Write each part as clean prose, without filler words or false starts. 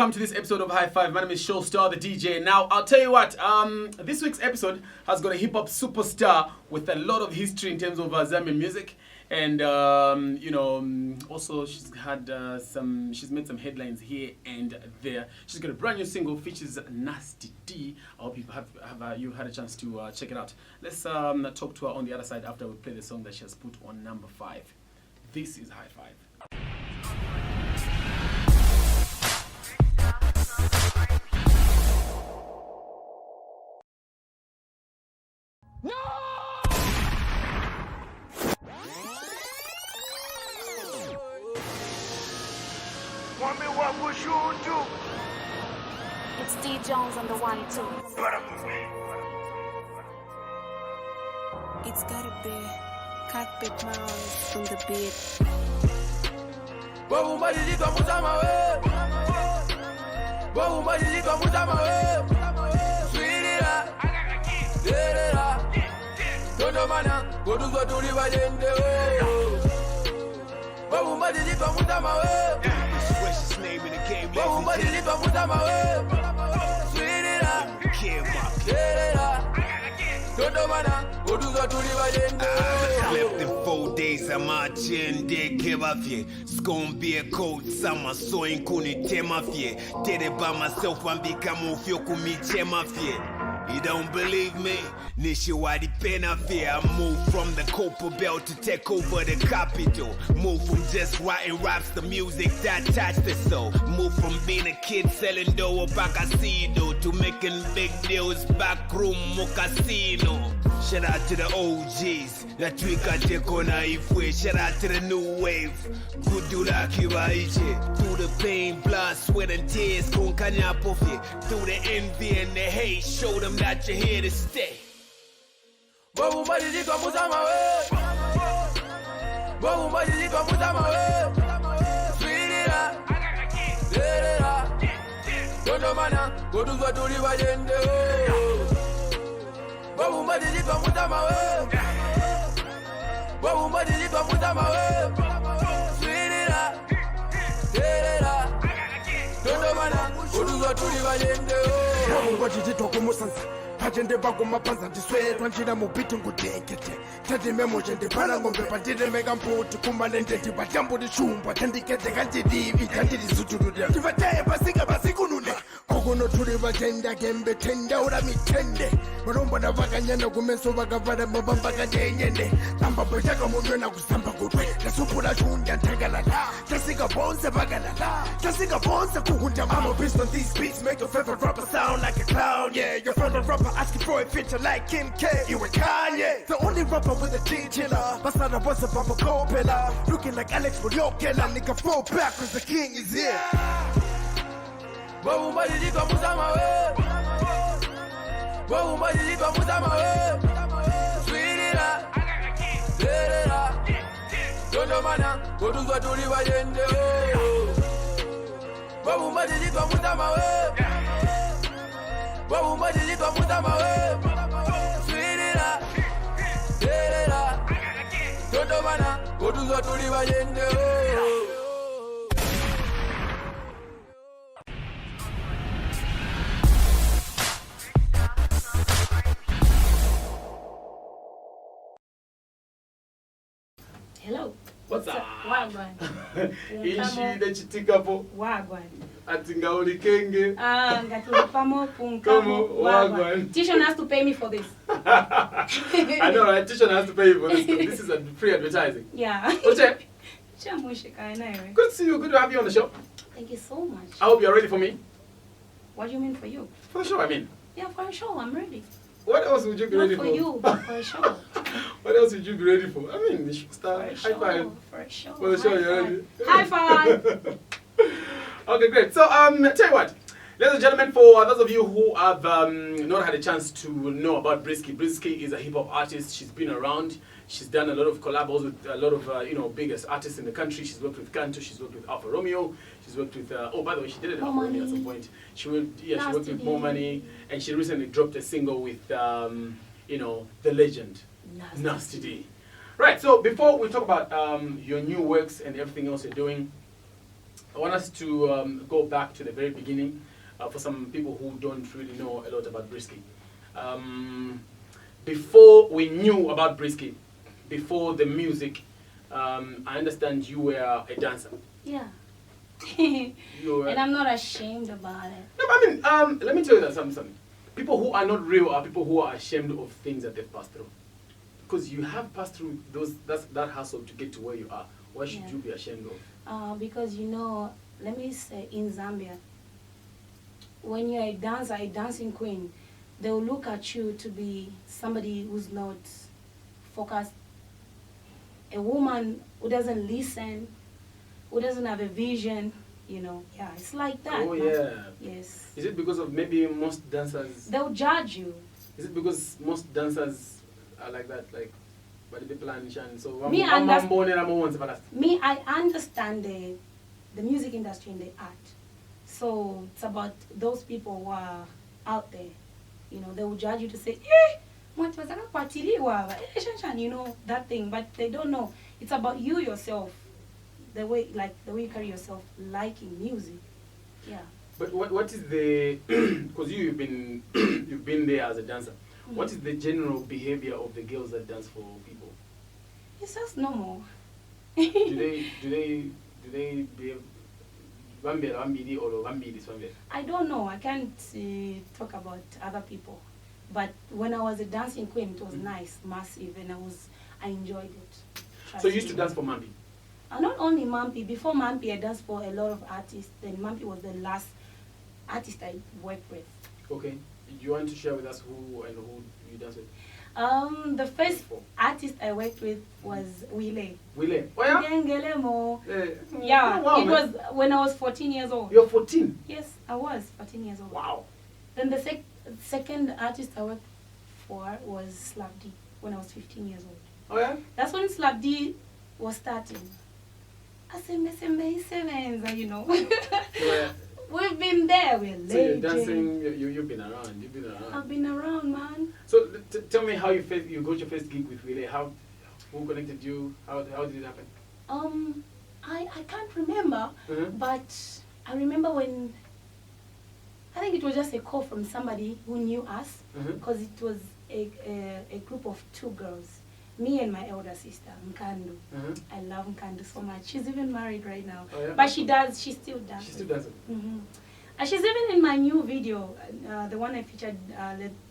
welcome to this episode of Hi5. My name is Showstar, the DJ. Now, I'll tell you what, this week's episode has got a hip-hop superstar with a lot of history in terms of Zambian music. And, also she's had she's made some headlines here and there. She's got a brand new single, features Nasty D. I hope you've had a chance to check it out. Let's talk to her on the other side after we play the song that she has put on number 5. This is Hi5. No! Mommy, what would you do? It's D Jones on the 1-2. It's gotta be cockpit miles from the beat. Precious name in the game, Slept in 4 days, I'm out and they give up here. It's gonna be a cold summer, so ain't couldn't tell my fear. Did it by myself, I'm becoming me my fear. You don't believe me? Nishiwadi Penafia. I moved from the Copper Belt to take over the capital. Moved from just writing raps to music that touched the soul. Moved from being a kid selling dough back casino to making big deals backroom casino. Shout out to the OGs. That we can take on Hi5. Shout out to the new wave. Good do like through the pain, blood, sweat and tears. Through the envy and the hate. Show them that you're here to stay. Don't Pajende bago mapanza ndiswetwa njira mubiti ngudekete tati memoje ndibhala ngombe patite meka mputi kumalende tibatambo ndishumba tandikete kandidivi tandilizutuluda tivateye basika basikunune kokuno tuli vatenda kembe tenda ura mitende varombo navakanyana kumeso vakavala mabambakajenyende tamba bwetaka munwena kusamba kutwe tasupula chunda ntakalala tasika bonse vakalala tasika bonse kuhunda I'm a beast on these beats, make your favorite rapper sound like a clown. Yeah, your favorite rapper asking for a feature like Kim K. You and Kanye, the only rapper with a G-chiller. Basada was a papa co-pillar, looking like Alex Mulyokela. Nigga fall back cause the king is here. Hello. What's up? Wagwan. Ishi the chitikapo. Wagwan. Atingauli kenge. Ngatulipamo punkamo. Wagwan. Tishon has to pay me for this. I know, right? Tishon has to pay you for this. This is a free advertising. Yeah. Okay. Good to see you. Good to have you on the show. Thank you so much. I hope you're ready for me. What do you mean for you? For the show, I mean. Yeah, for a show, I'm ready. What else would you be Not ready for for? you, but for a show. What else would you be ready for? I mean, the show star. Hi5. For a show. For the show, you're ready. Hi5. Okay, great. So, tell you what. Ladies and gentlemen, for those of you who have not had a chance to know about BRISKY, BRISKY is a hip-hop artist. She's been around. She's done a lot of collabs with a lot of biggest artists in the country. She's worked with Kanto. She's worked with Alpha Romeo. She's worked with oh, by the way, she did it at Alpha Romeo at some point. She worked with More Money, and she recently dropped a single with the legend Nasty D. Right. So before we talk about your new works and everything else you're doing, I want us to go back to the very beginning for some people who don't really know a lot about BRISKY. Before we knew about BRISKY, before the music, I understand you were a dancer. Yeah. You were, And I'm not ashamed about it. no, I mean, let me tell you that something. People who are not real are people who are ashamed of things that they've passed through. Because you have passed through that hustle to get to where you are. Why should you be ashamed of? Because you know, let me say, in Zambia, when you're a dancer, a dancing queen, they will look at you to be somebody who's not focused, a woman who doesn't listen, who doesn't have a vision, you know. Yeah, it's like that. Oh, yeah. Yes. Is it because of maybe most dancers? They'll judge you. Is it because most dancers are like that? Like, but the plan so Me, I understand the music industry and the art. So it's about those people who are out there. You know, they will judge you to say, you know, that thing, but they don't know. It's about you yourself, the way you carry yourself, liking music. Yeah. But what is the, because you've been there as a dancer, what is the general behavior of the girls that dance for people? It's just normal. do they behave or I don't know. I can't talk about other people. But when I was a dancing queen, it was nice, massive, and I enjoyed it. So you used to dance for Mampi? Not only Mampi. Before Mampi, I danced for a lot of artists. Then Mampi was the last artist I worked with. Okay. Do you want to share with us who you danced with? The first artist I worked with was Wile. Wile? Oh yeah? Yeah, oh, wow, it was when I was 14 years old. You're 14? Yes, I was 14 years old. Wow. Then the second artist I worked for was Slap D when I was 15 years old. Oh yeah? That's when Slap D was starting. I said, sevens, you know. Yeah. We've been there, we're legends. So you're dancing, you've been around, I've been around, man. So tell me how you got your first gig with Wile. Who connected you? How did it happen? I can't remember, but I remember when, I think it was just a call from somebody who knew us, because it was a group of 2 girls. Me and my elder sister, Mkandu. I love Mkandu so much. She's even married right now. Oh, yeah? But she still does. She still does it? And she's even in my new video, the one I featured,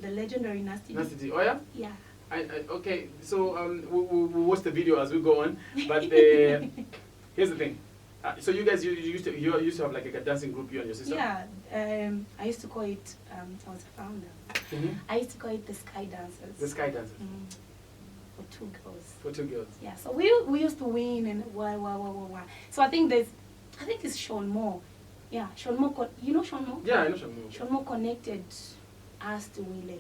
the legendary Nasty. Nasty, oh yeah? Yeah. Okay, so we'll watch the video as we go on. But here's the thing. So you guys, you used to have like a dancing group, you and your sister? Yeah, I used to call it, I was a founder. I used to call it the Sky Dancers. The Sky Dancers. For 2 girls. For 2 girls. Yeah, so we used to win and wah. So I think it's Sean Moore. Yeah, Sean Moore, you know Sean Moore? Yeah, I know Sean Moore. Sean Moore connected us to Wile.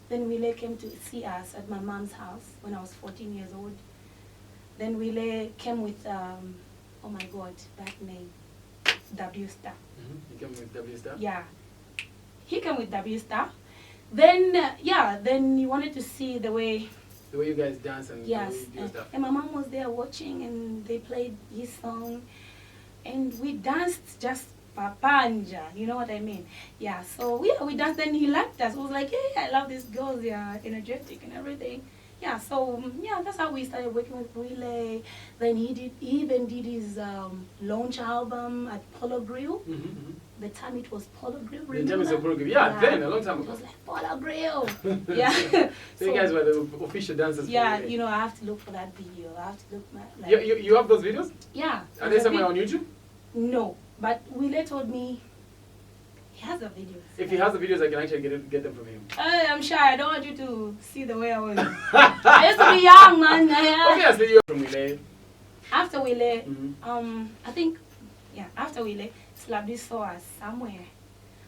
Then Wile came to see us at my mom's house when I was 14 years old. Then Wile came with, oh my God, that name, W Star. He came with W Star? Yeah. He came with W Star. Then, then he wanted to see the way you guys dance and yes, do stuff. And my mom was there watching, and they played his song, and we danced just papanja, you know what I mean? Yeah, so we danced, and he liked us. He was like, hey, I love these girls, they are energetic and everything. Yeah, so that's how we started working with Wile. Then he even did his launch album at Polo Grill. The time it was Polo Grill. The time it was Polo Grill. Yeah, then a long time ago. It was like Polo Grill. Yeah. So you guys were the official dancers. Yeah, you know, I have to look for that video. I have to look like. You have those videos? Yeah. Are they somewhere on YouTube? No, but Wile told me he has the videos. If he has the videos, I can actually get them from him. I'm shy. I don't want you to see the way I was. I used to be young, man. Obviously, you're from Wile. After Wile, I think, after Wile, Slap D saw us somewhere.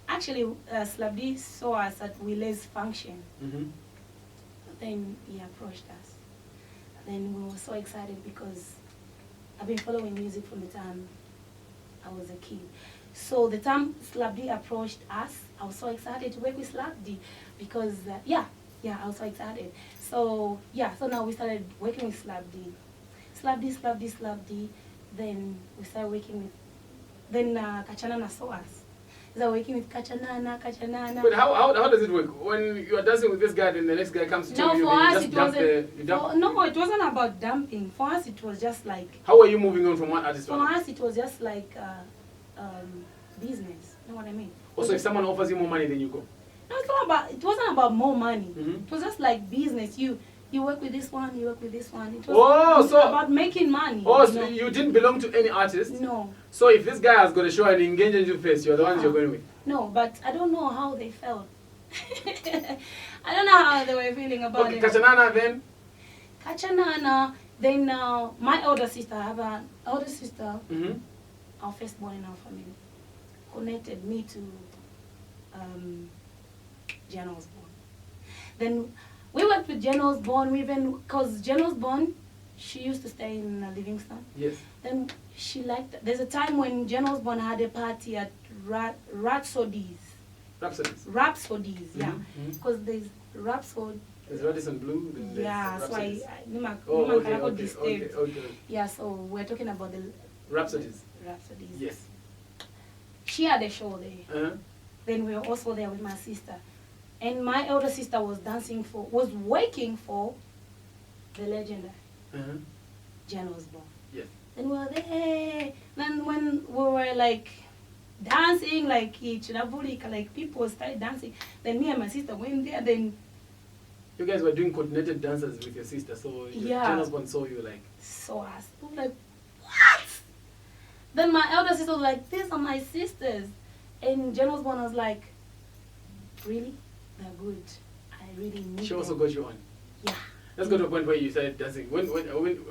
Actually, Slap D saw us at Wile's function. Then he approached us. Then we were so excited because I've been following music from the time I was a kid. So the time Slap D approached us, I was so excited to work with Slap D because, I was so excited. So, so now we started working with Slap D. Slap D. Then we started working with Then Kachanana saw us. They were working with Kachanana. But how does it work? When you are dancing with this guy, then the next guy comes to No, you, for then you us just it dump wasn't. you dump. No, it wasn't about dumping. For us, it was just like. How are you moving on from one artist to For another? us, it was just like business. You know what I mean? Also, if someone offers you more money, then you go. No, it's not about. It wasn't about more money. Mhm. It was just like business. You work with this one. You work with this one. It was Oh, so about making money. oh, you so know? you didn't belong to any artist. No, So if this guy has got a show and engaging you first, you're the ones you're going with. no, but I don't know how they felt. I don't know how they were feeling about Okay, it. Kachanana then. Kachanana. Then my older sister, I have an older sister, Mm-hmm. our firstborn in our family, connected me to Jen Osborne. Then we worked with Jen Osborne, because Jen Osborne, she used to stay in Livingston. Yes. Then she liked, there's a time when Jen Osborne had a party at Rhapsodies, Rhapsodies. yeah. Mhm. Because there's Rhapsody. There's Radisson Blue. Then there's Yeah, so Rhapsodies. Oh, Okay. Yeah, so we're talking about the Rhapsodies. Rhapsodies. Yes. She had a show there. Uh-huh. Then we were also there with my sister. And my elder sister was working for the legendary Uh-huh. Jen Osborne. Yes. Then we were there. Then when we were like dancing, like like people started dancing. Then me and my sister went there. Then You guys were doing coordinated dances with your sister, so Yeah. Jen Osborne saw you like. saw us. We were like, what? Then my elder sister was like, these are my sisters. And Jen Osborne was like, really? They're good. I really need She also them. got you on. Yeah. Let's go to a point where you started dancing. When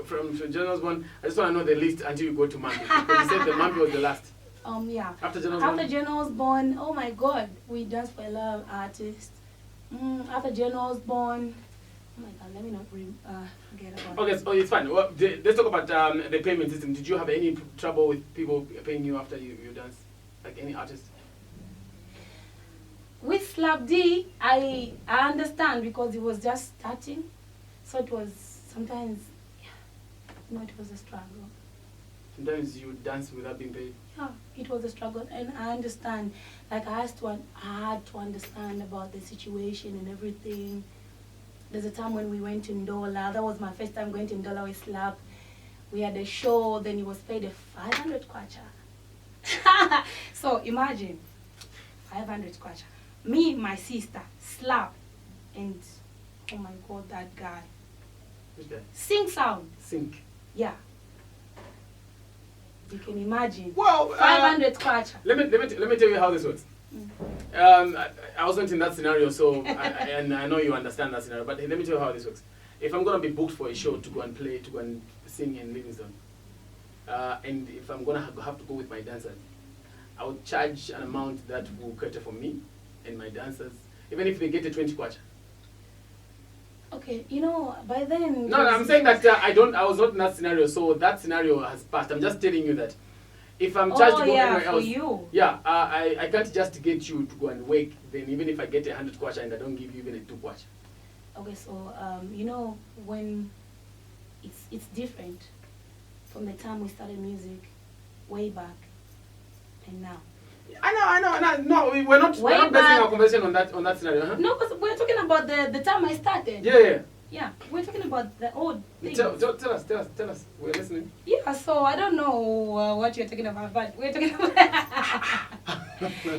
from Jen Osborne, I just want to know the list until you go to Mambi. Because you said the Mambi was the last. Yeah. After Jen Osborne? After Jen Osborne, oh my God, we danced for a lot of artists. After Jen Osborne, oh my God, let me not forget about Okay, so it's fine. Well, let's talk about the payment system. Did you have any trouble with people paying you after you dance? Like any artist? With Slap D, I understand because it was just starting. So it was sometimes, it was a struggle. Sometimes you dance without being paid. Yeah, it was a struggle, and I understand. Like I had to understand about the situation and everything. There's a time when we went to Ndola. That was my first time going to Ndola with Slap. We had a show. Then he was paid a 500 kwacha. So imagine, 500 kwacha. Me, my sister, Slap, and oh my God, that guy. Which guy? Sing sound. Sync. Yeah. You can imagine. Well, 500 kwacha. Let me tell you how this works. I wasn't in that scenario, so and I know you understand that scenario. But let me tell you how this works. If I'm gonna be booked for a show to go and play, to go and sing in Livingston, and if I'm gonna have to go with my dancers, I would charge an amount that will cater for me and my dancers, even if they get a 20 kwacha. Okay, by then. No, I'm saying that I was not in that scenario, so that scenario has passed. I'm just telling you that if I'm charged to go anywhere else, you. yeah, I can't just get you to go and work. Then even if I get 100 kwacha and I don't give you even a 2 kwacha. Okay, so when it's different from the time we started music, way back, and now. I know. No, we're not basing our conversation on that scenario. Huh? No, because we're talking about the time I started. Yeah. Yeah, we're talking about the old things. Tell us. We're listening. Yeah, so I don't know what you're talking about, but we're talking about.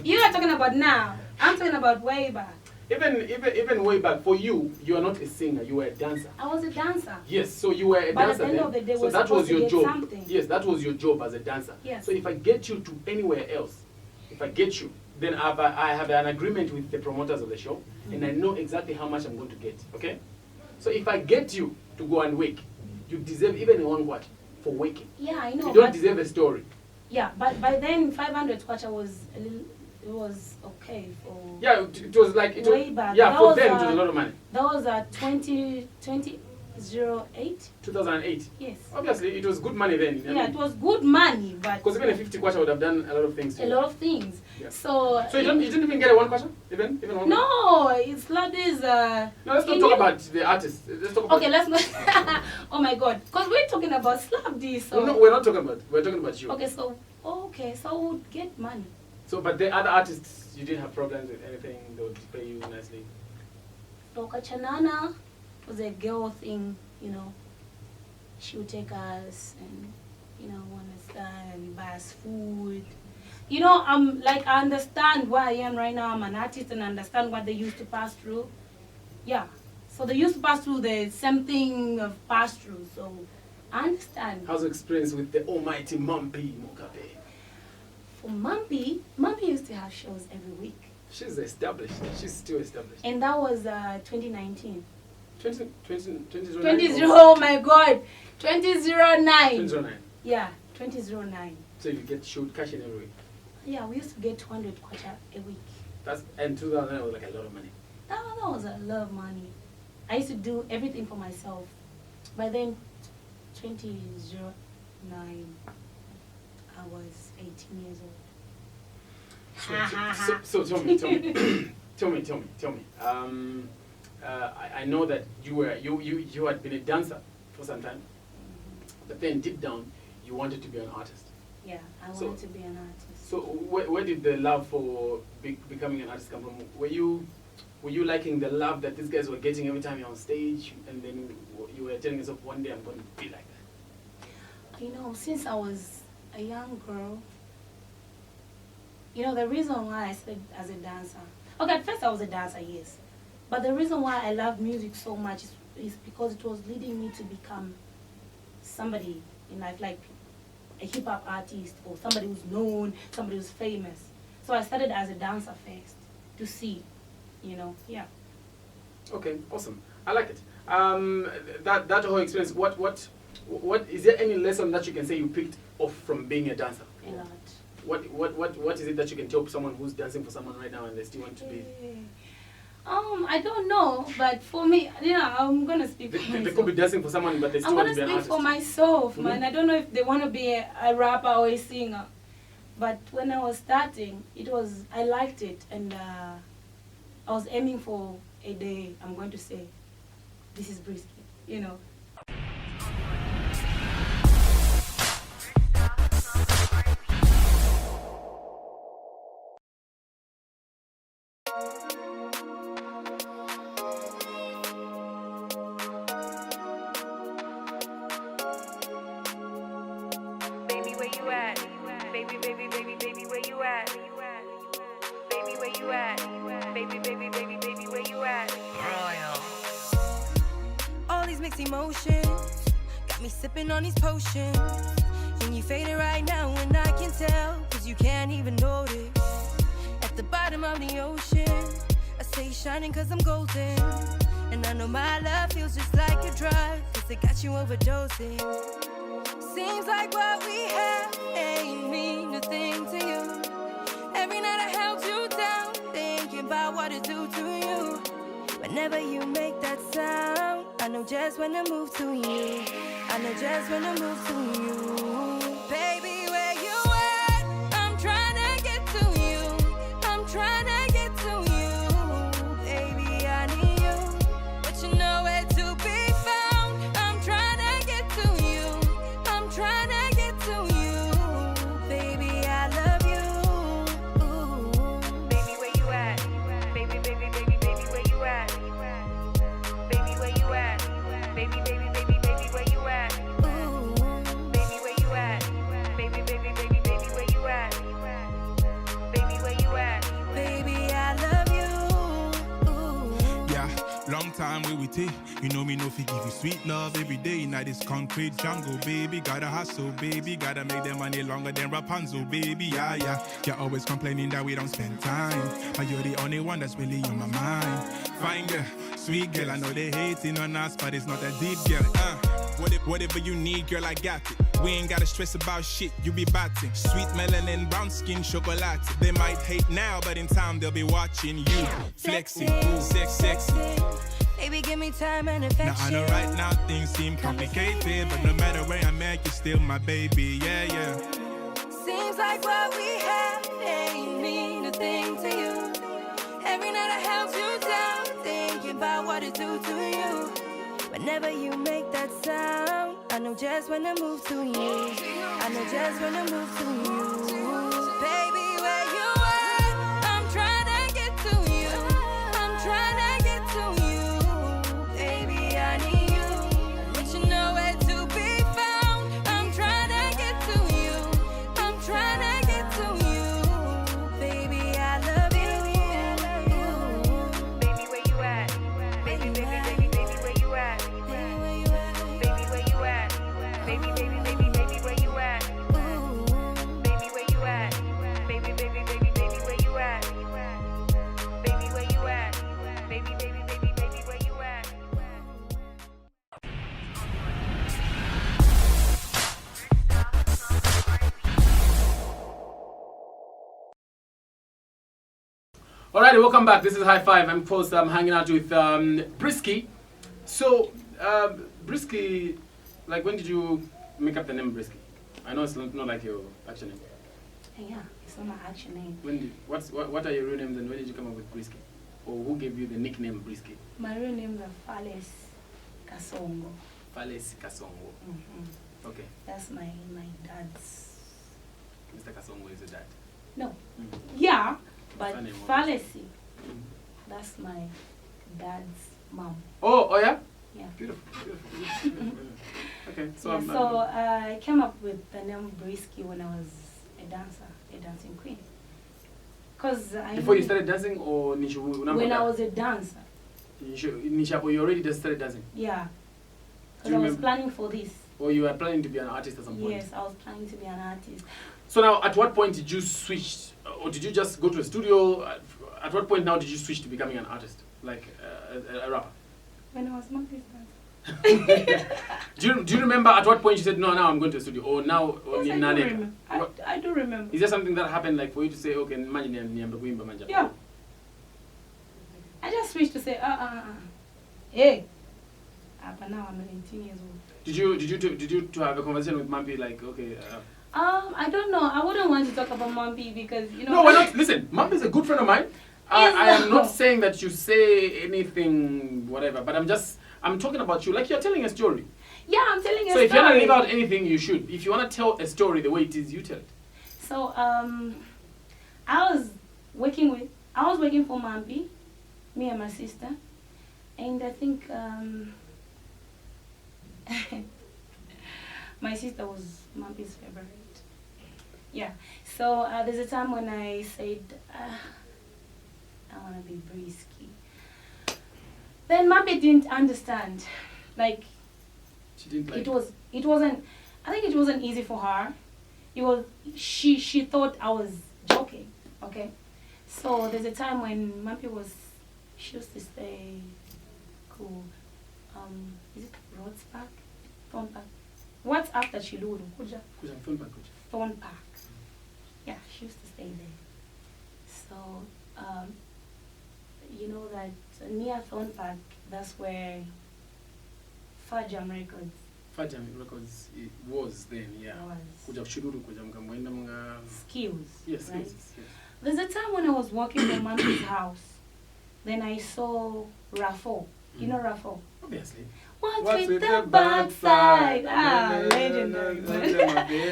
You are talking about now. I'm talking about way back. Even way back, for you are not a singer. You were a dancer. I was a dancer. Yes, so you were a But dancer. at the end of the day, so we're that was supposed to your get job. something. Yes, that was your job as a dancer. Yes. So if I get you to anywhere else, if I get you, then I have an agreement with the promoters of the show, and I know exactly how much I'm going to get. Okay. So if I get you to go and work, you deserve even one kwacha for working. Yeah, I know. You don't deserve a story. Yeah, but by then 500 kwacha was it was okay for. Yeah, it was like way back. Yeah, That for was, them it was a lot of money. That was 2008. 2008. Yes. Obviously, it was good money then. Yeah, it was good money, but Because even a 50 kwacha would have done a lot of things. a lot of things. Yeah. So So you didn't even get a 1 kwacha? Even 1? No, it's like this. No, let's not talk about the artist. Let's talk about. Okay, let's not. Oh my God, because we're talking about Slap D. So No, we're not talking about. We're talking about you. okay, so okay, so we'll get money. So, but the other artists, you didn't have problems with anything? They would pay you nicely? Loka Chanana was a girl thing, you know. She would take us and, you know, understand, buy us food. You know, I understand where I am right now. I'm an artist and I understand what they used to pass through. Yeah. So they used to pass through the same thing of pass through. So I understand. How's your experience with the almighty Mampi Mugabe? For Mampi used to have shows every week. She's established. She's still established. And that was 2019. 2009? Oh my God. 2009. 2009. Yeah, 2009. So you get showed cash in every week? Yeah, we used to get 200 kwacha a week. And 2009 was like a lot of money. That was a lot of money. I used to do everything for myself. By then, 2009, I was 18 years old. So tell me. tell me. I know that you had been a dancer for some time, but then deep down you wanted to be an artist. Yeah, I wanted to be an artist. So where did the love for becoming an artist come from? Were you liking the love that these guys were getting every time you're on stage, and then you were telling yourself, one day I'm going to be like that? You know, since I was a young girl, you know, the reason why I started as a dancer. Okay, at first I was a dancer, yes. But the reason why I love music so much is because it was leading me to become somebody in life, like a hip-hop artist or somebody who's known, somebody who's famous. So I started as a dancer first to see, you know, yeah. Okay, awesome. I like it. That whole experience, what is there any lesson that you can say you picked off from being a dancer? A lot. What is it that you can tell someone who's dancing for someone right now and they still want to be? I don't know, but for me, you know, I'm gonna speak for myself. They could be dancing for someone, but they still want to be an artist. I'm gonna speak for myself, man. I don't know if they want to be a rapper or a singer, but when I was starting, I liked it, and I was aiming for a day. I'm going to say, this is BRISKY, you know. Baby, where you at? Baby, baby, baby, baby, where you at? Baby, where you at? Baby, baby, baby, baby, where you at? Royal. All these mixed emotions got me sipping on these potions. And you faded right now and I can tell, cause you can't even notice. At the bottom of the ocean, I say shining cause I'm golden. And I know my love feels just like a drug, cause it got you overdosing. Seems like what we have ain't mean a thing to you. Every night I held you down, thinking about what it do to you. Whenever you make that sound, I know just when to move to you. I know just when to move to you. Baby, where you at? I'm trying to get to you. I'm trying to get to you. Baby, I need you, but you know where to be found. I'm trying to get to you. I'm trying to get to you. Baby, I love you. Ooh. Baby, where you at? Baby, baby, baby, baby, where you at? Baby, where you at? Baby, baby, baby, baby, where you at? Ooh. Baby, where you at? Baby, baby, baby, baby, where you at? Baby, where you at? Baby, I love you. Ooh. Yeah, long time we with it. You know me no fi give you sweet love every day. Now this concrete jungle, baby. Gotta hustle, baby. Gotta make the money longer than Rapunzel, baby. Yeah, yeah. You're always complaining that we don't spend time, but you're the only one that's really on my mind. Fine girl, sweet girl. I know they hating on us, but it's not that deep, girl. Whatever you need, girl, I got it. We ain't gotta stress about shit, you be batting. Sweet melanin, brown skin, chocolate. They might hate now, but in time they'll be watching you. Flexing, sexy. Baby, give me time and affection. Now I know right now things seem complicated, but no matter where I'm at, you're still my baby, yeah, yeah. Seems like what we have ain't mean a thing to you. Every night I held you down, thinking about what it do to you. Whenever you make that sound, I know just when to move to you. I know just when to move to you. Alrighty, welcome back. This is Hi5. I'm Post. I'm hanging out with BRISKY. So, BRISKY, like, when did you make up the name BRISKY? I know it's not like your actual name. Yeah, it's not my actual name. What are your real names and when did you come up with BRISKY? Or who gave you the nickname BRISKY? My real names are Fales Kasongo. Fales Kasongo. Okay. That's my dad's. Mr. Kasongo is your dad. No. Yeah, but Funny, Falesi. That's my dad's mom. Oh yeah? Yeah. Beautiful. Okay, so, Yeah, so I came up with the name BRISKY when I was a dancing queen. Cause before you started dancing or when I was a dancer. You already just started dancing? Yeah. Because I was planning for this. Or you were planning to be an artist at some point? Yes, I was planning to be an artist. So now, at what point did you switch, or did you just go to a studio? At what point now did you switch to becoming an artist, like a rapper? When I was monkey's dancer. do you remember at what point you said, no, now I'm going to a studio, or now? Or Yes, I do remember. Is there something that happened, like for you to say, okay, imagine I'm Yeah. I just switched to say, hey. But now I'm 19 years old. Did you to have a conversation with Mampi, like, okay? I don't know. I wouldn't want to talk about Mampi because, you know. No, why not? Listen, Mampi is a good friend of mine. I am not saying that you say anything, whatever, but I'm talking about you, like you're telling a story. Yeah, I'm telling a story. So if you want to leave out anything, you should. If you want to tell a story the way it is, you tell it. So, I was working for Mampi, me and my sister, and I think, my sister was Mampi's favorite. Yeah. So there's a time when I said, I want to be BRISKY. Then Mampi didn't understand. Like, she didn't like it wasn't. I think it wasn't easy for her. It was. She thought I was joking. Okay. So there's a time when Mampi she used to stay cool. Is it Rhodes Park? Thorn Park. What's after Chiluru? Thorn Park. Thorn Park. Yeah, she used to stay there. So, you know that near Thorn Park, that's where Fajam Records it was then, yeah. Skills. Yes, right? yes. There's a time when I was walking to Mampi's house. Then I saw Rafo. You know Rafo? Obviously. What's with the backside? Legendary.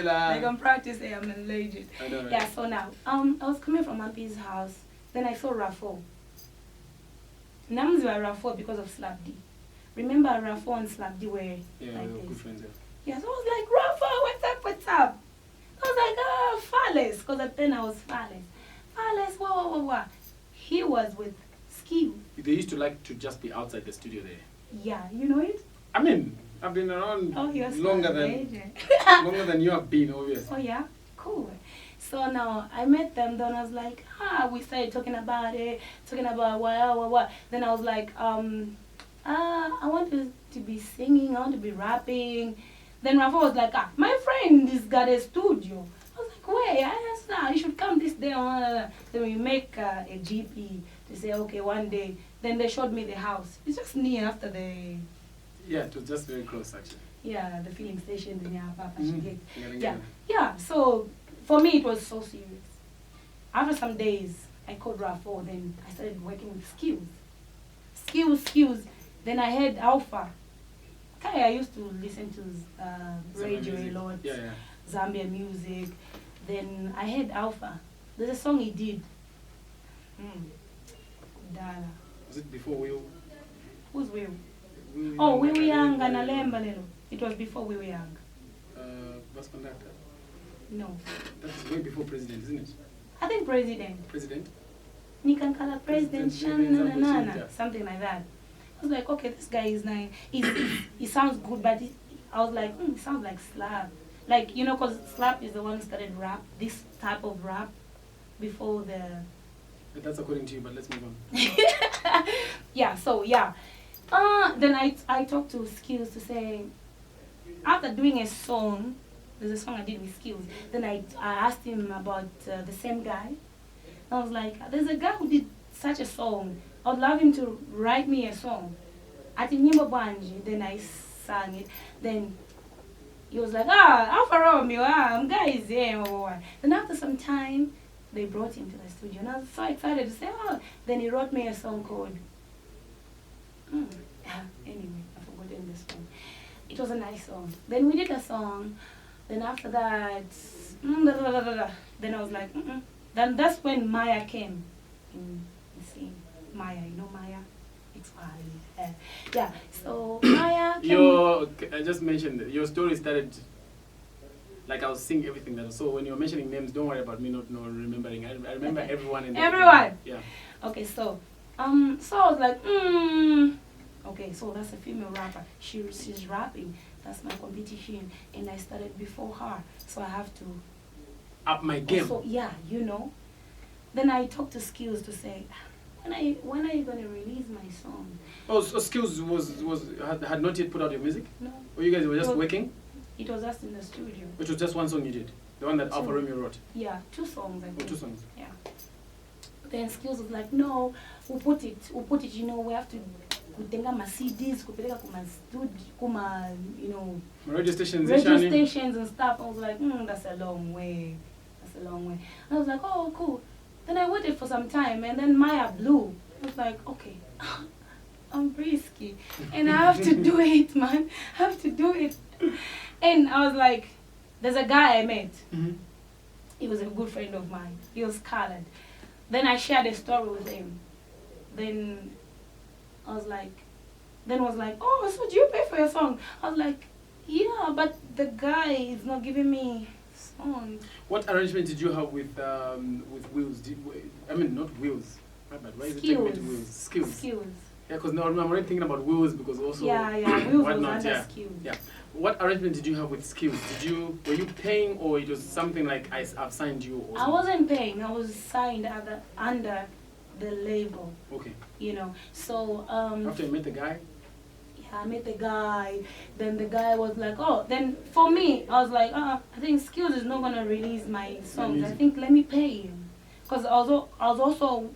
Like I'm practicing, I'm a legend. I know, right? Yeah, so now, I was coming from Mampi's house. Then I saw Rafo. Names were Rafo because of Slap D. Remember Rafo and Slap D were like good this. friends, yeah. Yeah, so I was like, Rafo, what's up? I was like, Fales, because at then I was Fales. Fales, what? He was with Skill. They used to like to just be outside the studio there. Yeah, you know it? I mean, I've been around longer than you have been, obviously. Oh yeah? Cool. So now I met them, then I was like, we started talking about what. Then I was like, I want to be singing, I want to be rapping. Then Rafa was like, my friend has got a studio. I was like, wait, you should come this day. Then we make a GP to say, okay, one day. Then they showed me the house. It's just near after the... Yeah, it was just very close, actually. Yeah, the filling station, the near Papa. Yeah, so for me it was so serious. After some days, I called Rafa, then I started working with Skills. Then I heard Alpha. Okay, I used to listen to radio a lot, yeah. Zambia music. Then I heard Alpha. There's a song he did. Dala. Was it before Will? Who's Will? Oh, We Were Young and Alemba Lelo. It was before We Were Young. Bus conductor? No. That's way before President, isn't it? I think President. President? Nikankala President, something like that. I was like, okay, this guy is nice. He sounds good, but I was like, he sounds like Slap. Like, you know, because Slap is the one who started rap, this type of rap, before the... But that's according to you, but let's move on. Yeah, so, yeah. Then I talked to Skills to say, after doing a song, there's a song I did with Skills, then I asked him about the same guy. I was like, there's a guy who did such a song. I'd love him to write me a song. At Nyimbo Banji, then I sang it. Then he was like, Alpha Romeo, guys, yeah. Then after some time, they brought him to the studio. And I was so excited to say, Then he wrote me a song called, anyway, I've forgotten this one. It was a nice song. Then we did a song. Then after that, then I was like, Then that's when Maya came in the scene. Maya, you know Maya? Yeah, so Maya came. I just mentioned that your story started, like I was seeing everything that. So when you were mentioning names, don't worry about me not remembering. I remember everyone in the Everyone? Yeah. Okay, so I was like, okay, so that's a female rapper. She's rapping. That's my competition, and I started before her, so I have to up my game. So yeah, you know. Then I talked to Skills to say, when are you gonna release my song? Oh, so Skills had not yet put out your music? No. Or you guys were just working? It was just in the studio. Which was just one song you did? The one that Alpha Romeo wrote? Yeah, 2 songs I think. 2 songs? Yeah. Then Skills was like, no, we'll put it, you know, we have to kutenga ma CDs, kupeleka kuma studio, kuma, you know, radio stations and stuff. I was like, that's a long way. That's a long way. And I was like, oh, cool. Then I waited for some time, and then Maya blew. I was like, okay, I'm Brisky, and I have to do it, man. I have to do it. And I was like, there's a guy I met. He was a good friend of mine. He was colored. Then I shared a story with him. Then I was like, oh, so do you pay for your song? I was like, yeah, but the guy is not giving me songs. What arrangement did you have with Wills? I mean, not Wills. My bad. Why is it taking me to Wills? Skills. Yeah, because now I'm already thinking about Wills because also. Yeah, Wills was under Skills. Yeah. What arrangement did you have with Skills? Were you paying, or it was something like I've signed you? Or I wasn't paying. I was signed under the label. Okay. You know, so after you met the guy. I met the guy. Then the guy was like, oh, then for me, I was like, I think Skills is not gonna release my songs. I think let me pay him, because I was also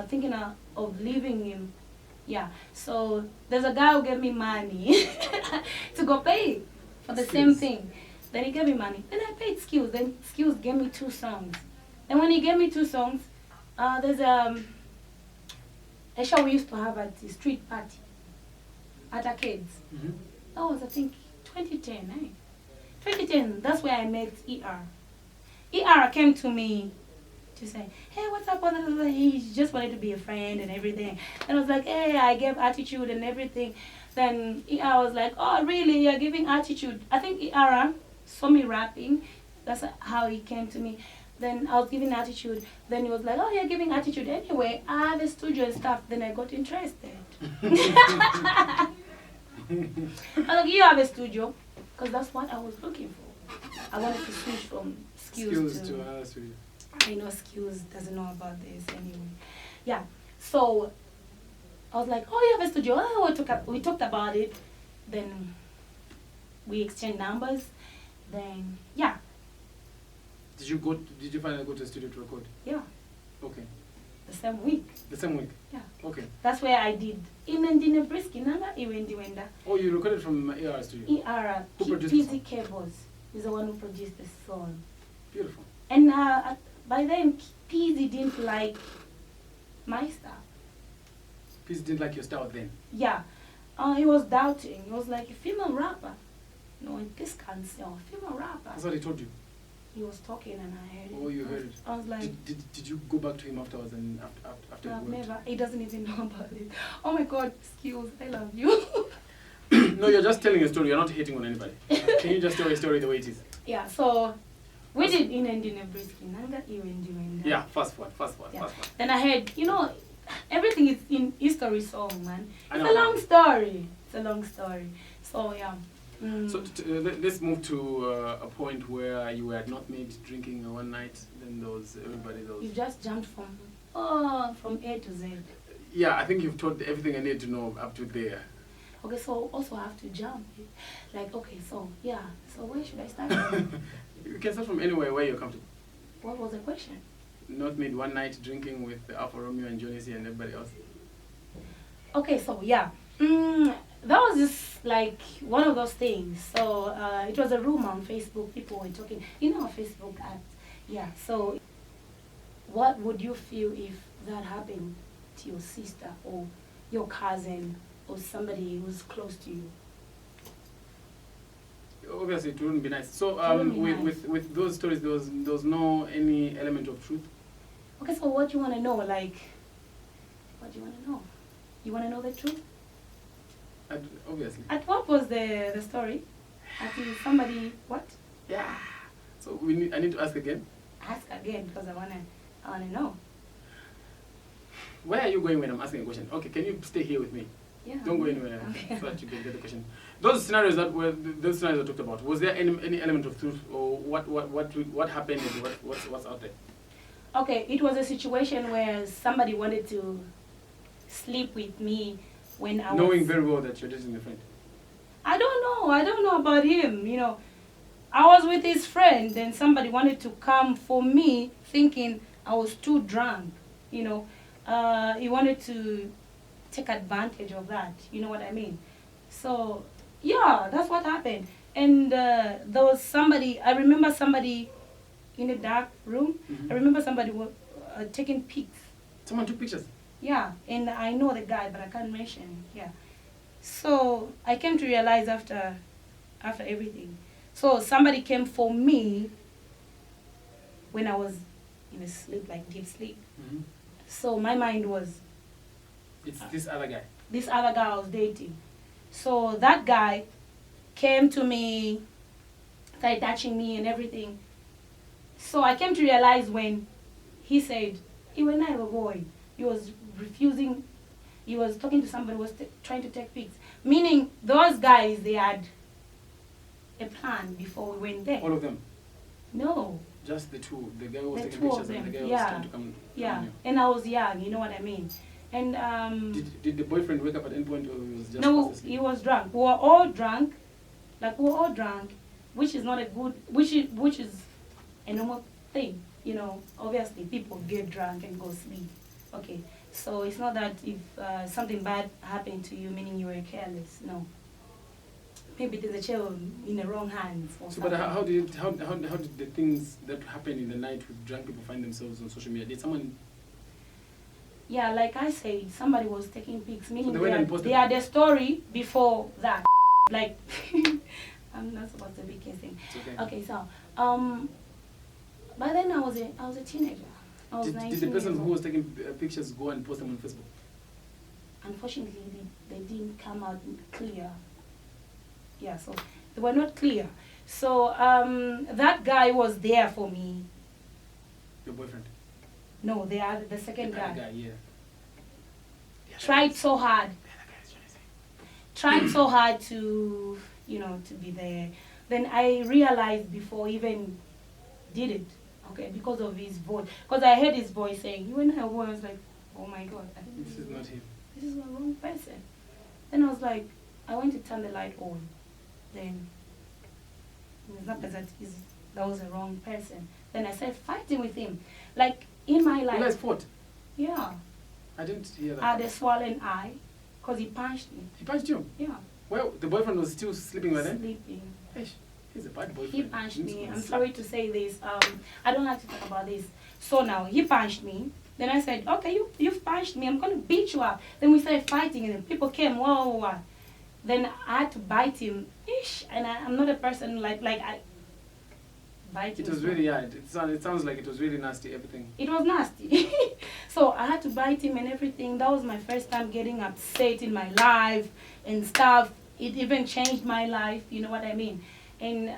thinking of leaving him. Yeah. So there's a guy who gave me money to go pay for the same thing. Then he gave me money. Then I paid Skills. Then Skills gave me 2 songs. And when he gave me 2 songs, there's a show we used to have at the street party. At Arcades. That was, I think, 2010, 2010, that's where I met ER. ER came to me to say, hey, what's up? He just wanted to be a friend and everything. And I was like, hey, I gave attitude and everything. Then ER was like, oh, really? You're giving attitude? I think ER saw me rapping. That's how he came to me. Then I was giving attitude. Then he was like, oh, you're giving attitude anyway. I have a studio and stuff. Then I got interested. I was like, you have a studio? Because that's what I was looking for. I wanted to switch from Skills to another studio. I know Skills doesn't know about this anyway. Yeah. So I was like, oh, you have a studio? Oh, we talked about it. Then we exchanged numbers. Then, yeah. Did you finally go to the studio to record? Yeah. Okay. The same week. The same week? Yeah. Okay. That's where I did. In BRISKY, nanga iwendi wenda. Oh, you recorded from ER studio? ER. Who produced the song? PZ Cables is the one who produced the song. Beautiful. And by then, PZ didn't like my style. PZ didn't like your style then? Yeah. He was doubting. He was like, a female rapper. No, this can't sell. Female rapper. That's what he told you? He was talking and I heard it. Oh, you heard it. I was like... Did you go back to him afterwards and after No, it worked? never. He doesn't even know about it. Oh my God, Skills, I love you. No, you're just telling a story. You're not hating on anybody. Can you just tell a story the way it is? Yeah, so we did in BRISKY. Nanga iwendi. Yeah, fast forward. Then I heard, you know, everything is in history song, man. It's a long story. It's a long story. So, yeah. So let's move to a point where you were at North Mid drinking one night, then there was everybody else. You just jumped from A to Z. Yeah, I think you've told everything I need to know up to there. Okay, so also I have to jump. Like, okay, so, yeah. So where should I start from? You can start from anywhere where you're comfortable. What was the question? North Mid one night drinking with Alpha Romeo and Johnny C and everybody else? Okay, so yeah, that was just like one of those things. So it was a rumor on Facebook. People were talking, Facebook ads. Yeah. So, what would you feel if that happened to your sister or your cousin or somebody who's close to you? Obviously, it wouldn't be nice. So, Wouldn't be nice. with those stories, there was no any element of truth. Okay, so what do you want to know? Like, what do you want to know? You want to know the truth? Obviously. At what was the story? Actually, somebody what? Yeah. So I need to ask again. Ask again because I wanna know. Where are you going when I'm asking a question? Okay, can you stay here with me? Yeah. Don't go anywhere Okay. so that you can get the question. Those scenarios I talked about, was there any element of truth, or what happened and what's out there? Okay, it was a situation where somebody wanted to sleep with me when I was... Knowing very well that you're dating a friend. I don't know about him, I was with his friend and somebody wanted to come for me thinking I was too drunk, He wanted to take advantage of that, you know what I mean? So, yeah, that's what happened. And there was somebody, I remember somebody in a dark room. Mm-hmm. I remember somebody taking pics. Someone took pictures? Yeah, and I know the guy, but I can't mention him. Yeah. So I came to realize after everything. So somebody came for me when I was in a sleep, like deep sleep. Mm-hmm. So my mind was... It's this other guy. This other guy I was dating. So that guy came to me, started touching me and everything. So I came to realize when he said, when I was a boy, he was refusing, he was talking to somebody who was trying to take pics. Meaning those guys, they had a plan before we went there. All of them? No. Just the two. The guy who was The taking two pictures of and the them, guy who was yeah. trying to come Yeah, on you. and I was young, you know what I mean? And Did the boyfriend wake up at any point, or he was just no, fast asleep? he was drunk. We were all drunk, which is not a good, which is a normal thing. Obviously people get drunk and go sleep. Okay, so it's not that if something bad happened to you, meaning you were careless. No. Maybe there's a child in the wrong hands or So, something. but how did the things that happen in the night with drunk people find themselves on social media? Did someone? Yeah, like I said, somebody was taking pics, meaning they went and posted they had a story before that. Like, I'm not supposed to be kissing. It's okay. Okay, so, by then I was a teenager. I was 19 Did the person years who old. was taking pictures go and post them on Facebook? Unfortunately, they didn't come out clear. Yeah, so they were not clear. So that guy was there for me. Your boyfriend? No, the second The other guy. guy, yeah. Tried so hard. The other guy is trying to say. Tried so hard to, to be there. Then I realized before I even did it, okay, because of his voice. Because I heard his voice saying, when I was like, oh my God. I think This is not him. This is the wrong person. Then I was like, I went to turn the light on. Then it's not that that was the wrong person. Then I started fighting with him. Like in my You guys life. fought? Yeah. I didn't hear that. I had a swollen eye because he punched me. He punched you? Yeah. Well, the boyfriend was still sleeping by then? Sleeping. Hey, he's a bad boyfriend. He punched He needs me. to I'm slap. sorry to say this. I don't like to talk about this. So now he punched me. Then I said, okay, you've punched me. I'm going to beat you up. Then we started fighting and people came. Whoa, whoa, whoa. Then I had to bite him. Ish. And I'm not a person like I bite him. It was really, yeah, it sounds like it was really nasty, everything. It was nasty. So I had to bite him and everything. That was my first time getting upset in my life and stuff. It even changed my life, you know what I mean? And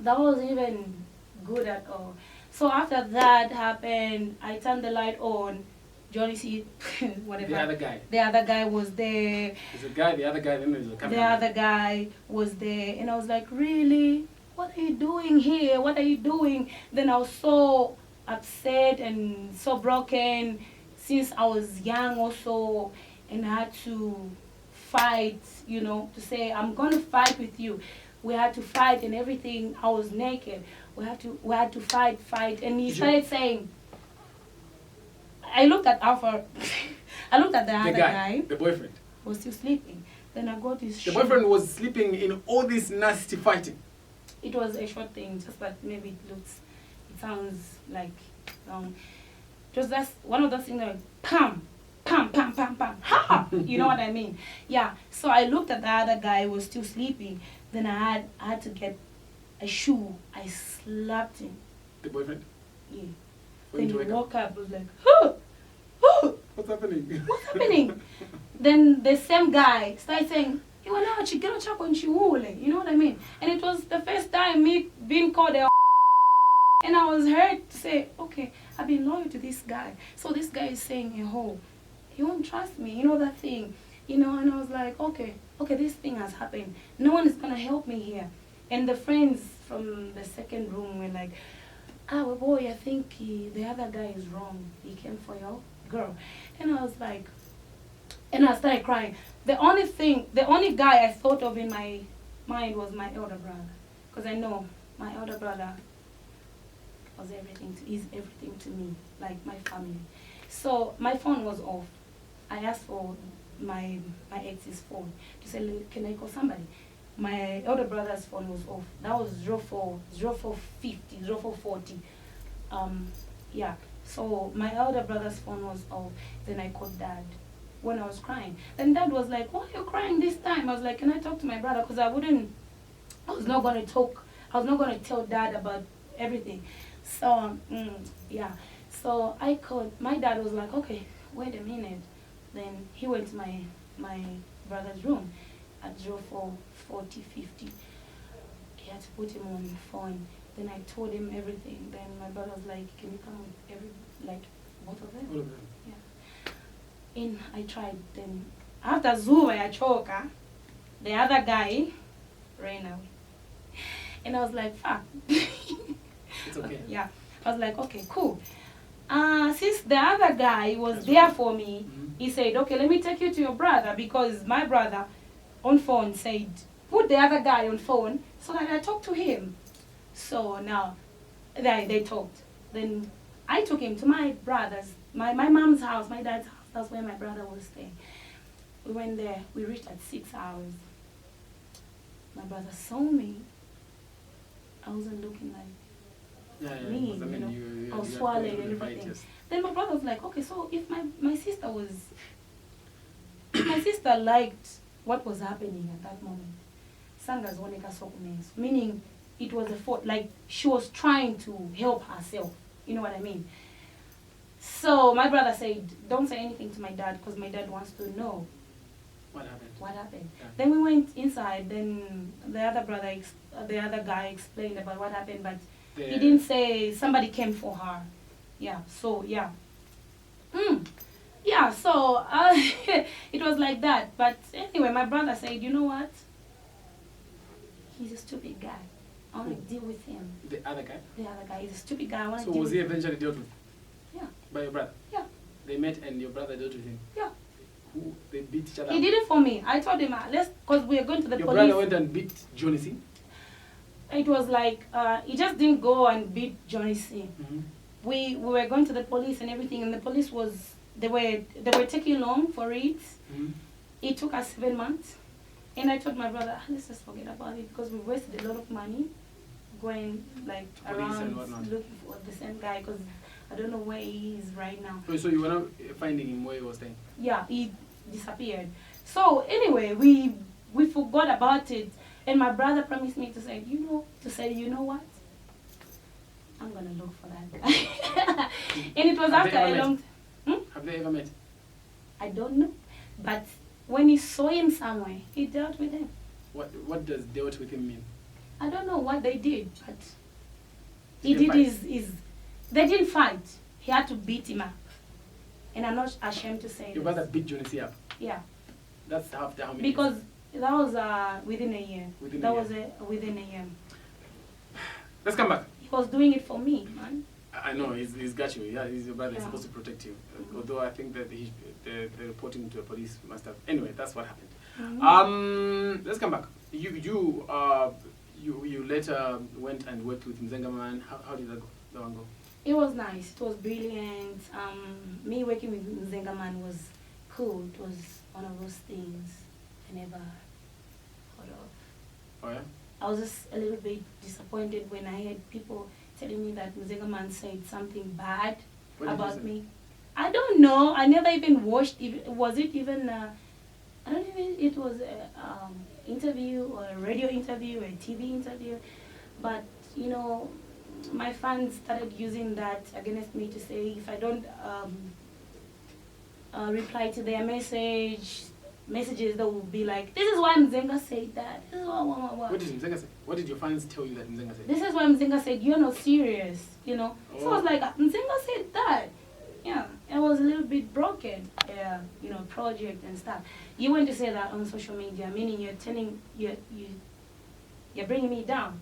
that wasn't even good at all. So after that happened, I turned the light on. Johnny C, whatever. The other guy. The other guy was there. There's a guy, the other guy, then there's a camera. The other guy was there. And I was like, really? What are you doing here? What are you doing? Then I was so upset and so broken since I was young also. And I had to fight, to say, I'm going to fight with you. we had to fight and everything. I was naked. We had to fight. And he started saying, I looked at Alpha, I looked at the other guy. The boyfriend. Was still sleeping. Then I got his The boyfriend was sleeping in all this nasty fighting. It was a short thing, just that maybe it sounds like, just that's one of those things like, pam, pam, pam, pam, pam, ha! You know what I mean? Yeah. So I looked at the other guy who was still sleeping. Then I had to get a shoe. I slapped him. The boyfriend? Yeah. For Then him he to wake woke up, was like, oh, oh, What's happening? what's happening? Then the same guy started saying, you know what I mean? And it was the first time me being called a and I was hurt to say, okay, I've been loyal to this guy. So this guy is saying a hoe. He won't trust me, you know that thing. And I was like, okay, this thing has happened. No one is gonna help me here. And the friends from the second room were like, well, boy, I think the other guy is wrong. He came for your girl. And I was like, and I started crying. The only guy I thought of in my mind was my elder brother. Because I know my elder brother is everything to me, like my family. So my phone was off. I asked for my ex's phone to say, can I call somebody? My elder brother's phone was off. That was 0440. Yeah. So my elder brother's phone was off. Then I called Dad when I was crying. Then Dad was like, why are you crying this time? I was like, can I talk to my brother? Because I was not going to talk. I was not going to tell Dad about everything. So, yeah. So I called. My dad was like, okay, wait a minute. Then he went to my brother's room at 044050. He had to put him on the phone. Then I told him everything. Then my brother was like, can you come with both of them? All of them. Yeah. And I tried. Then after Zuwa ya choka, the other guy ran away. And I was like, fuck. It's okay. Yeah. I was like, okay, cool. Since the other guy was there for me, he said, okay, let me take you to your brother, because my brother on phone said, put the other guy on phone so that I talk to him. So now they talked. Then I took him to my brother's, my mom's house, my dad's house. That's where my brother was staying. We went there. We reached at 6 hours. My brother saw me. I wasn't looking like me, because, you know. you I was had swallowed gone and through the everything. fight, yes. Then my brother was like, okay, so if my sister was, if my sister liked what was happening at that moment, Sanga's wonika sokumenzo, meaning it was a fault, like she was trying to help herself, you know what I mean? So my brother said, don't say anything to my dad, because my dad wants to know What happened? what happened. Yeah. Then we went inside. Then the other guy explained about what happened, but he didn't say somebody came for her. Yeah. So yeah. Yeah. So it was like that. But anyway, my brother said, you know what? He's a stupid guy. I want to deal with him. The other guy? The other guy is a stupid guy. I want to So deal was with he him. eventually dealt with Yeah. by your brother? Yeah. They met and your brother dealt with him? Yeah. Who? They beat each other He up? did it for me. I told him, because we are going to the Your police. brother went and beat Johnny C? It was like, he just didn't go and beat Johnny C. We were going to the police and everything, and the police they were taking long for it. It took us 7 months. And I told my brother, let's just forget about it, because we wasted a lot of money going like Police and around whatnot. looking for the same guy, because I don't know where he is right now. Oh, so you were not finding him where he was staying? Yeah, he disappeared. So anyway, we forgot about it, and my brother promised me to say, you know what? I'm gonna look for that guy. And it was Have after they ever a long. Have they ever met? I don't know, but when he saw him somewhere, he dealt with him. What does dealt with him mean? I don't know what they did, but he Did did they his. They didn't fight. He had to beat him up, and I'm not ashamed to say Your this. brother beat Johnny C up? Yeah, That's after how many because years? that was within a year. Within a that year. was within a year. Let's come back. He was doing it for me, man. I know, he's got you. Yeah, he's your brother. He's Yeah. supposed to protect you. Although I think that the reporting to the police must have... Anyway, that's what happened. Let's come back. you later went and worked with Mzengaman. How did that one go? It was nice. It was brilliant. Me working with Mzengaman was cool. It was one of those things I never thought of. Oh yeah. I was just a little bit disappointed when I had people telling me that Mzengaman said something bad What did he about say? me. I don't know. I never even watched. Was it even? I don't even. It was an interview or a radio interview or a TV interview, but you know, my fans started using that against me to say if I don't reply to their messages, they will be like, "This is why Mzenga said that. This is what." What did Mzenga say? What did your fans tell you that Mzenga said? This is why Mzenga said you're not serious. You know. So I was Oh. like, Mzenga said that. Yeah, it was a little bit broken. Yeah, you know, project and stuff. You want to say that on social media, meaning you're bringing me down.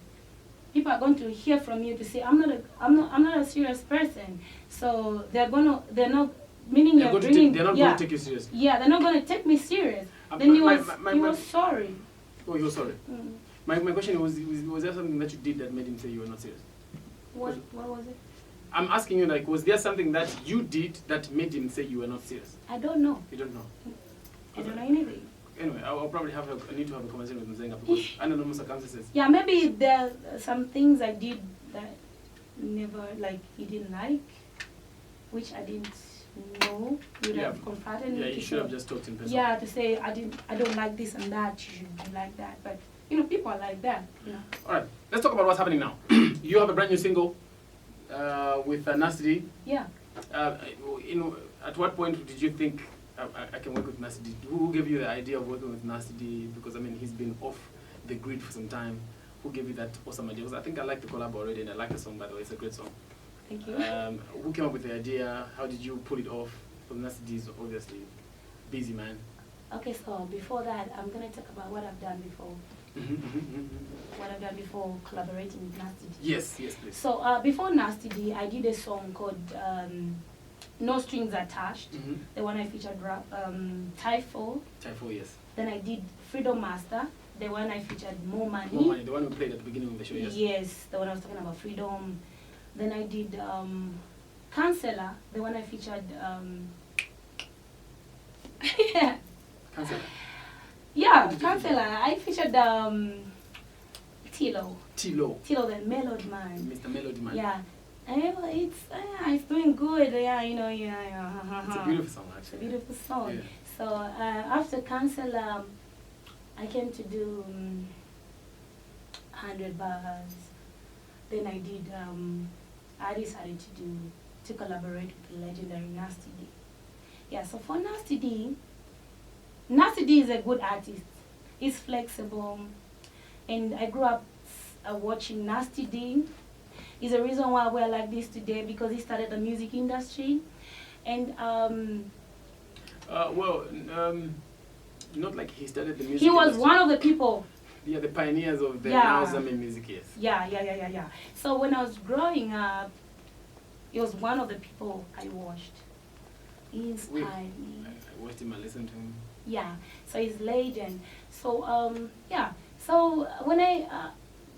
People are going to hear from you to say I'm not a serious person. So they're not meaning They're you're going to bringing. they're not yeah, going to take you seriously. yeah, they're not going to take me serious. Then he my- was my- he my- was sorry. Oh, you're sorry. Mm. My question was there something that you did that made him say you were not serious? What was it? I'm asking you, like, was there something that you did that made him say you were not serious? I don't know. You don't know. I don't know anything. Anyway, I'll probably I need to have a conversation with Mzenga because under normal circumstances. Yeah, maybe there are some things I did that never, like, he didn't like, which I didn't know. Would Yeah. have confronted me. Yeah, you to should have say- just talked in person. Yeah, to say I don't like this and that. You should be like that. But you know, people are like that. You know. All right, let's talk about what's happening now. You have a brand new single with Nasty D. Yeah. At what point did you think I can work with Nasty D? Who gave you the idea of working with Nasty D? Because I mean, he's been off the grid for some time. Who gave you that awesome idea? Because I think I like the collab already, and I like the song, by the way. It's a great song. Thank you. Who came up with the idea? How did you pull it off? Because Nasty D is obviously busy, man. Okay, so before that, I'm gonna talk about what I've done before. What I've done before collaborating with Nasty D. Yes, yes, please. So before Nasty D, I did a song called No Strings Attached. The one I featured Hi5. Typho, yes. Then I did Freedom Master. The one I featured More Money. More Money, the one we played at the beginning of the show, yes. Yes, the one I was talking about Freedom. Then I did Counselor. The one I featured. Yeah, Cancel. yeah, did you Counselor. I featured Tilo. T-Lo, Tilo, the Melody Man. Mr. Melody Man. Yeah. And it's doing good. Yeah, you know, yeah. It's a beautiful song, It's a actually. beautiful song. Yeah. So after Cancel, I came to do 100 bars. Then I did. I decided to collaborate with the legendary Nasty D. Yeah. So for Nasty D is a good artist. He's flexible, and I grew up watching Nasty D. Is the reason why we're like this today because he started the music industry, and not like he started the music. he was industry. one of the people. Yeah, the pioneers of the Yeah. now Zambian music, yes. Yeah. So when I was growing up, he was one of the people I watched. He inspired me. I watched him, I listened to him. Yeah. So he's legend. So yeah. So when I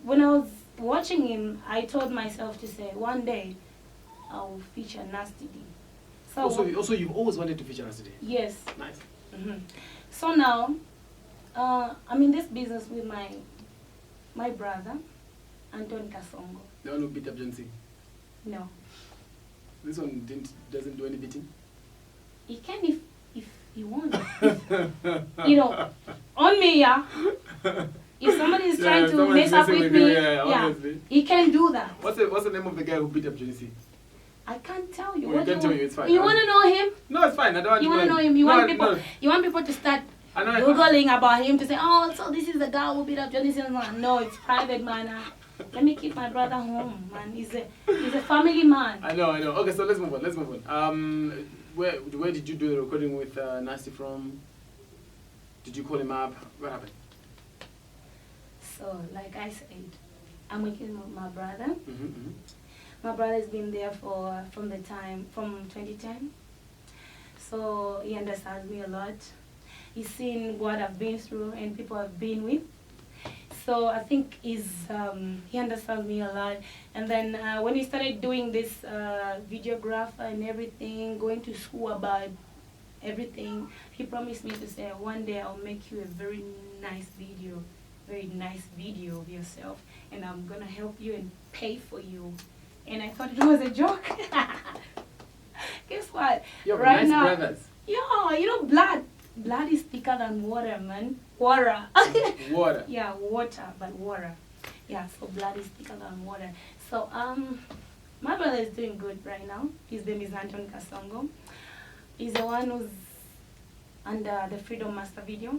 was watching him, I told myself to say one day I will feature Nasty D. So Also, you've always wanted to feature us today. yes. Nice. So now, I'm in this business with my brother, Anton Kasongo. The one who beat up John C. No, This one doesn't do any beating. he can if he wants. You know, on me, yeah. If somebody is trying to someone's mess up messing with with you, me, yeah, yeah, obviously. he can do that. What's the name of the guy who beat up John C? I can't tell you. Oh, you What can't do tell you, it's fine. You want to know him? No, it's fine. I don't want You to want to know him? You want people to start I know. googling about him to say, oh, so this is the guy who beat up Johnny Sins. No, it's private, man. Let me keep my brother home, man. He's a family man. I know. Okay, so let's move on. Where did you do the recording with Nasty from? Did you call him up? What happened? So, like I said, I'm working with my brother. My brother's been there from 2010. So he understands me a lot. He's seen what I've been through and people I've been with. So I think he understands me a lot. And then when he started doing this videographer and everything, going to school about everything, he promised me to say, one day I'll make you a very nice video of yourself, and I'm gonna help you and pay for you. And I thought it was a joke. Guess what? You're right nice now, brothers. yeah, you know, blood is thicker than water, man. Water. Water. Yeah, water, but water. Yeah, so blood is thicker than water. So my brother is doing good right now. His name is Anton Kasongo. He's the one who's under the Freedom Master video.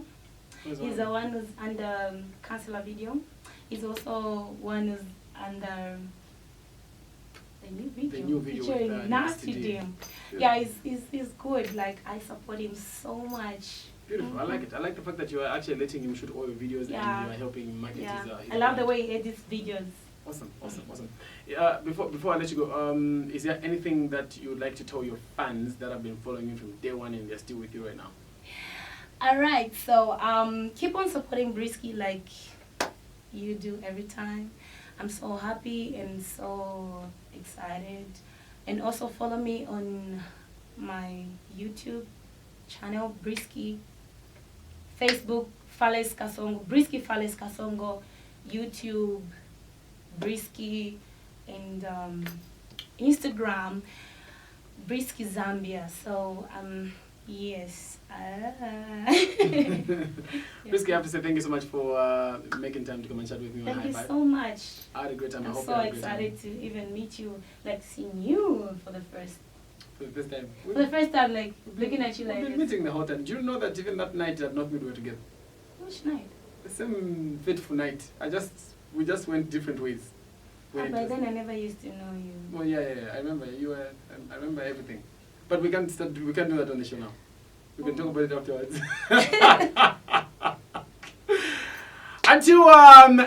He's the one who's under Counselor video. He's also one who's under the new video featuring with, Nasty D. Yeah, he's good. Like, I support him so much. Beautiful. I like it. I like the fact that you are actually letting him shoot all your videos and you are helping him market his I love the way he edits videos. Awesome. Before I let you go, is there anything that you would like to tell your fans that have been following you from day one and they're still with you right now? Alright, so keep on supporting BRISKY like you do every time. I'm so happy and so excited. And also follow me on my YouTube channel, BRISKY, Facebook, Fales Kasongo, BRISKY Fales Kasongo, YouTube, BRISKY, and Instagram, BRISKY Zambia. So yes. BRISKY, I have to say thank you so much for making time to come and chat with me on Hi5. Thank you so much. I had a great time. I'm so excited to even meet you, like seeing you for the first time. For the first time, like looking at you like we've been meeting the whole time. Do you know that even that night at North Midway together? Which night? The same fateful night. We just went different ways. By then I never used to know you. Well, yeah. I remember you were. I remember everything. But we can't do that on the show now. We can talk about it afterwards. Until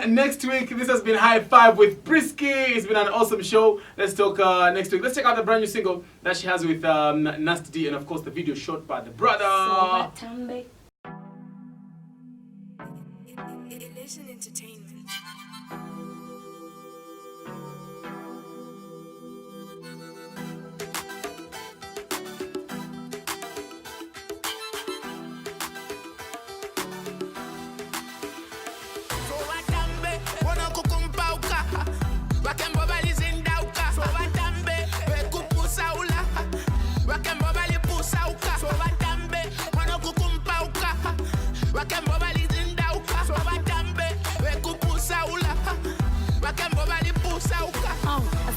next week, this has been Hi5 with BRISKY. It's been an awesome show. Let's talk next week. Let's check out the brand new single that she has with Nasty D, and of course the video shot by the brother. Illusion Entertainment.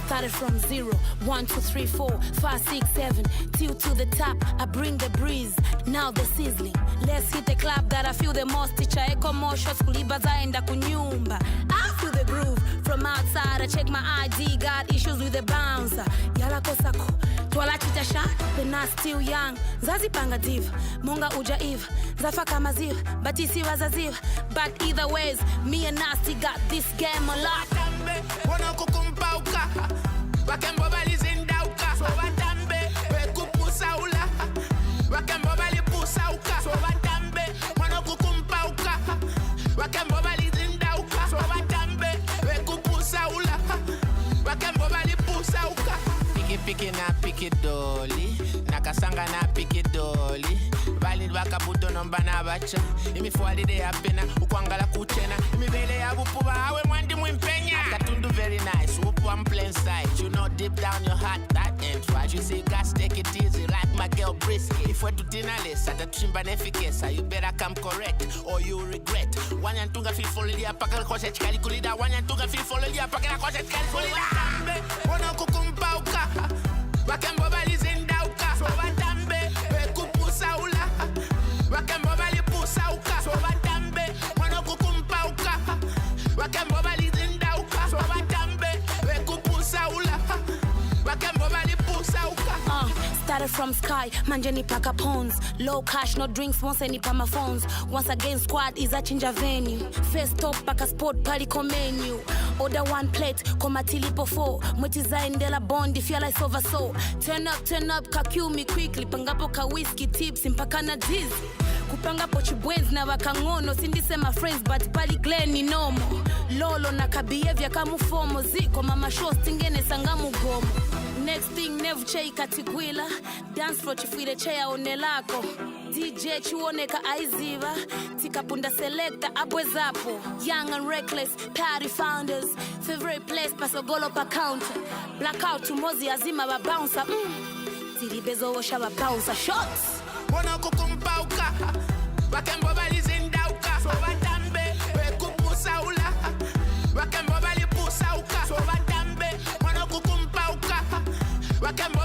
Started from 0, 1, 2, 3, 4, 5, 6, 7, till to the top. I bring the breeze, now the sizzling. Let's hit the club that I feel the most. Ticha echo more shots kulibaza enda kunyumba. I feel the groove from outside. I check my ID, got issues with the bouncer. Yala kosako, twala chita shot. The not still young, zazi panga div. Monga uja eve, zafa kama ziv. Batisi wazaziv. But either ways, me and Nasty got this game a lot. Wakembo balizindauka so watambe wekupusaula wakembo balipusauka so watambe wanokukumpauka wakembo balizindauka so watambe wekupusaula wakembo balipusauka piki na piki doli nakasanga na piki doli bali wakabuto nomba na bacha imifualide ya pena ukwangala kuchena imibele ya bupuba awe mwandi mwimpenya katundu very nice upu I'm plain sight you know deep down your heart that ain't right you say you gotta take it easy like my girl BRISKY if we're to dinner less at the trimba nefikesa you better come correct or you regret wanyantunga feel follow ya pakala koshe chikali kulida wanyantunga feel follow ya pakala koshe chikali kulida wana kukumpauka wakembo balizindauka so watambe wekupusaula wakembo balipusauka so watambe wanokukumpauka wakembo balizindauka so watambe wekupusaula wakembo balipusauka Started from sky, manjani paka pawns. Low cash, no drinks, once any pa my phones. Once again, squad is a change of venue. First stop, paka sport, party menu. Order 1 plate, koma tilipo 4. Mwetiza indela bond, if you like over so. Turn up, kakyu me quickly. Pangapo ka whiskey tips, impaka na dizzy. Kupanga po chibwenzi na wakangono. Sindise my friends, but pali gleni nomo. Lolo na kabehavior kamu fomo. Ziko mama show, stingene sangamu gomo. Next thing, never chai katigwila. Dance floor chifuile chaya onelako. DJ chuoneka aiziva. Tikapunda selector abwezapo. Young and reckless, party founders. Favorite place, pasogolo pa counter. Blackout tumozi azima ba bouncer. Tiribezo washa ba bouncer. Shots! Wana kukumpauka Wakembo balizindauka So batambe Wekupusa ula Wakembo balipusauka So batambe Wana kukumpauka Wakembo